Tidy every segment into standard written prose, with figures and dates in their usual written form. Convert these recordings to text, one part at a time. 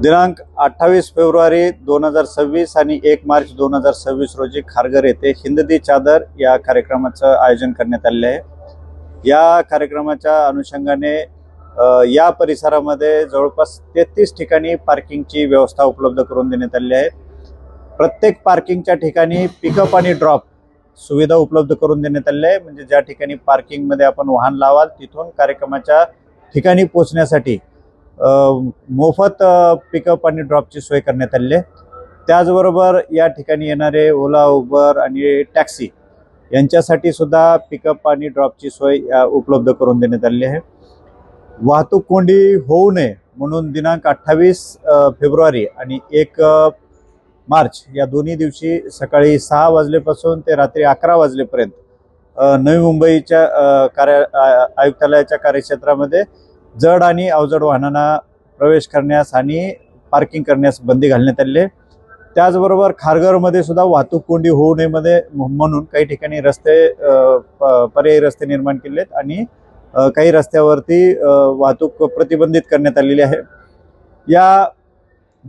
दिनांक 28 फेब्रुवारी 2026 आणि 1 मार्च 2026 रोजी खारघर येथे हिंददी चादर या कार्यक्रमाचं आयोजन करण्यात आले आहे। या कार्यक्रमाच्या अनुषंगाने या परिसरामध्ये जवळपास 33 ठिकाणी पार्किंगची व्यवस्था उपलब्ध करून देण्यात आली आहे। प्रत्येक पार्किंगच्या ठिकाणी पिकअप आणि ड्रॉप सुविधा उपलब्ध करून देण्यात आली आहे। म्हणजे ज्या ठिकाणी पार्किंगमध्ये आपण वाहन लावाल तिथून कार्यक्रमाच्या ठिकाणी पोहोचण्यासाठी मोफत पिकअप आणि ड्रॉपची सोय करण्यात आली आहे। त्याचबरोबर या ठिकाणी येणारे ओला, उबर आणि टॅक्सी यांच्यासाठी सुद्धा पिकअप आणि ड्रॉपची सोय उपलब्ध करून देण्यात आली आहे। वाहतूक कोंडी होऊ नये म्हणून दिनांक 28 फेब्रुवारी आणि 1 मार्च या दोन्ही दिवशी सकाळी 6 वाजल्यापासून ते रात्री 11 वाजलेपर्यंत नवी मुंबईच्या आयुक्तालयाच्या कार्यक्षेत्रामध्ये जड आणि अवजड वाहनांना प्रवेश करण्यास आणि पार्किंग करण्यास बंदी घालण्यात आली आहे। त्याचबरोबर खारघरमध्ये सुद्धा वाहतूक कोंडी होऊ नये म्हणून काही ठिकाणी रस्ते पर्यायी रस्ते निर्माण केले आहेत आणि काही रस्त्यावरती वाहतूक प्रतिबंधित करण्यात आलेली आहे। या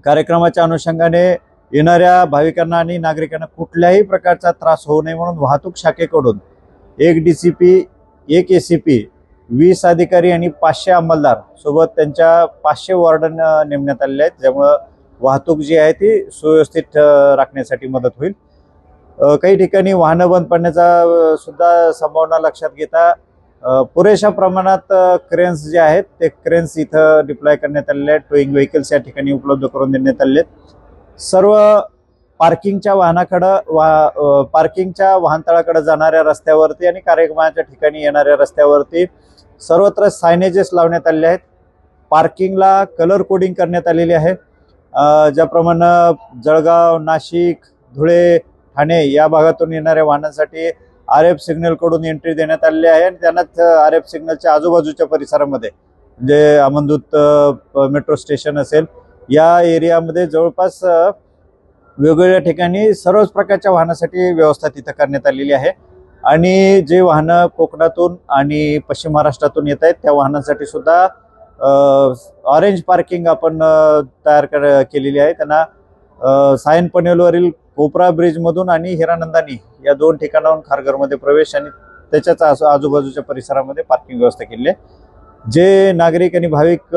कार्यक्रमाच्या अनुषंगाने येणाऱ्या भाविकांना आणि नागरिकांना कुठल्याही प्रकारचा त्रास होऊ नये म्हणून वाहतूक शाखेकडून 1 DCP, 1 ACP, 20 अधिकारी आणि 500 अंमलदार सोबत त्यांच्या 500 वॉर्डन नेमण्यात आलेले आहेत, ज्यामुळे वाहतूक जी आहे ती सुव्यवस्थित राखण्यासाठी मदत होईल। काही ठिकाणी वाहनं बंद पडण्याचा सुद्धा संभावना लक्षात घेता पुरेशा प्रमाणात क्रेन्स जे आहेत ते क्रेन्स इथं डिप्लॉय करण्यात आलेले आहेत। टोईंग व्हेकल्स या ठिकाणी उपलब्ध करून देण्यात आलेले आहेत। सर्व पार्किंगच्या वाहनतळाकडे जाणाऱ्या रस्त्यावरती आणि कार्यक्रमाच्या ठिकाणी येणाऱ्या रस्त्यावरती सर्वत्र सायनेजेस लावण्यात आलेले आहेत। पार्किंगला कलर कोडिंग करण्यात आलेली आहे। ज्याप्रमाणे जळगाव, नाशिक, धुळे, ठाणे या भागातून येणाऱ्या वाहनांसाठी RF सिग्नल कडून एंट्री देण्यात आलेली आहे आणि त्यांनाच RF सिग्नलच्या आजूबाजूच्या परिसरामध्ये म्हणजे अमनदूत मेट्रो स्टेशन असेल या एरियामध्ये जवळपास वेगवेगळ्या ठिकाणी सर्वच प्रकारच्या वाहनासाठी व्यवस्था तिथं करण्यात आलेली आहे। आणि जे वाहनं कोकणातून आणि पश्चिम महाराष्ट्रातून येत आहेत त्या वाहनांसाठी सुद्धा ऑरेंज पार्किंग आपण तयार केलेली आहे। त्यांना सायन पनवेलवरील कोपरा ब्रिजमधून आणि हिरानंदानी या 2 ठिकाणाहून खारघरमध्ये प्रवेश आणि त्याच्याच आजूबाजूच्या परिसरामध्ये पार्किंग व्यवस्था केली आहे। जे नागरिक आणि भाविक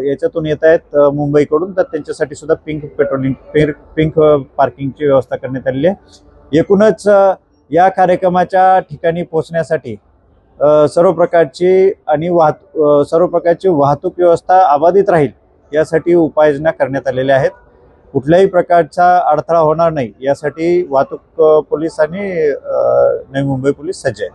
याच्यातून येत आहेत मुंबईकडून तर त्यांच्यासाठी सुद्धा पिंक पार्किंगची व्यवस्था करण्यात आलेली आहे। एकूणच या कार्यक्रमाच्या ठिकाणी पोहोचण्यासाठी सर्व प्रकारची वाहतूक व्यवस्था अबाधित राहील यासाठी उपाययोजना करण्यात आलेल्या आहेत। कुठल्याही प्रकारचा अडथळा होणार नाही यासाठी वाहतूक पोलीस आणि नवी मुंबई पोलीस सज्ज आहेत।